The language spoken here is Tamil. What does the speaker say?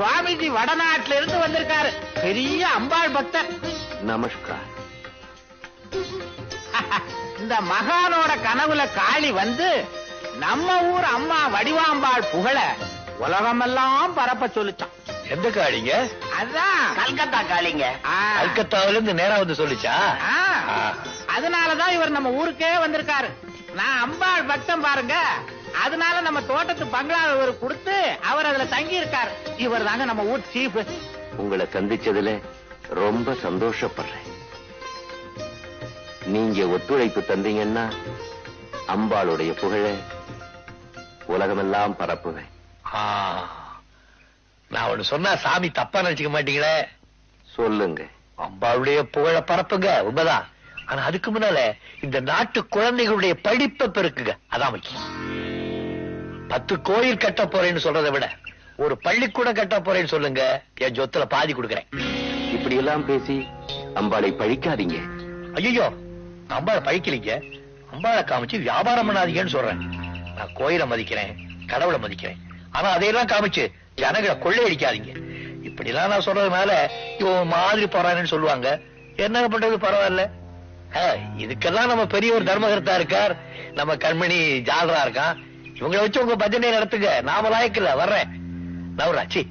சுவாமிஜி வடநாட்டுல இருந்து வந்திருக்காரு. பெரிய அம்பாள் பக்தர். நமஸ்கார். இந்த மகானோட கனவுல காளி வந்து நம்ம ஊர் அம்மா வடிவாம்பாள் புகழ உலகமெல்லாம் பரப்ப சொல்லிச்சான். எந்த காளிங்க? அதான் கல்கத்தா காளிங்க. கல்கத்தாவில இருந்து நேரா வந்து சொல்லிச்சா? அதனாலதான் இவர் நம்ம ஊருக்கே வந்திருக்காரு. நான் அம்பாள் பக்தம் பாருங்க. அதனால நம்ம தோட்டத்து பங்களா இவர் கொடுத்து அவர் அதுல தங்கி இருக்காரு. இவர் தாங்க நம்ம ஊர் சீஃப். உங்களை சந்திச்சதுல ரொம்ப சந்தோஷப்படுறேன். நீங்க ஒத்துழைப்பு தந்தீங்கன்னா அம்பாளுடைய புகழ உலகமெல்லாம் பரப்புவேன். நான் ஒண்ணு சொன்னா சாமி தப்பா நினைச்சுக்க மாட்டீங்களே? சொல்லுங்க. அம்பாளுடைய புகழ பரப்புங்க, உண்மைதான். ஆனா அதுக்கு முன்னால இந்த நாட்டு குழந்தைகளுடைய படிப்பை பெருக்குங்க, அதான் முக்கியம். 10 கோயில் கட்ட போறேன்னு சொல்றதை விட ஒரு பள்ளிக்கூடம் கட்ட போறேன்னு சொல்லுங்க, என் சொத்துல பாதி கொடுக்கறேன். இப்படி எல்லாம் பேசி அம்பாளை பழிக்காதீங்க. ஐயோ, அம்பாளை பழிக்கலீங்க, அம்பாளை காமிச்சு வியாபாரம் பண்ணாதீங்கன்னு சொல்றேன். நான் கோயிலை மதிக்கிறேன், கடவுளை மதிக்கிறேன். ஆனா அதையெல்லாம் காமிச்சு ஜனங்களை கொள்ளையடிக்காதீங்க. இப்படி எல்லாம் நான் சொல்றதுனால இவன் மாதிரி போறான்னு சொல்லுவாங்க. என்ன பண்றது, பரவாயில்ல. இதுக்கெல்லாம் நம்ம பெரிய ஒரு தர்மகர்த்தா இருக்கார், நம்ம கண்மணி ஜாலரா இருக்கான். இவங்களை வச்சு உங்க பஜனை நடத்துங்க. நாம லாயக்கில்ல, வர்றேன். நவராச்சி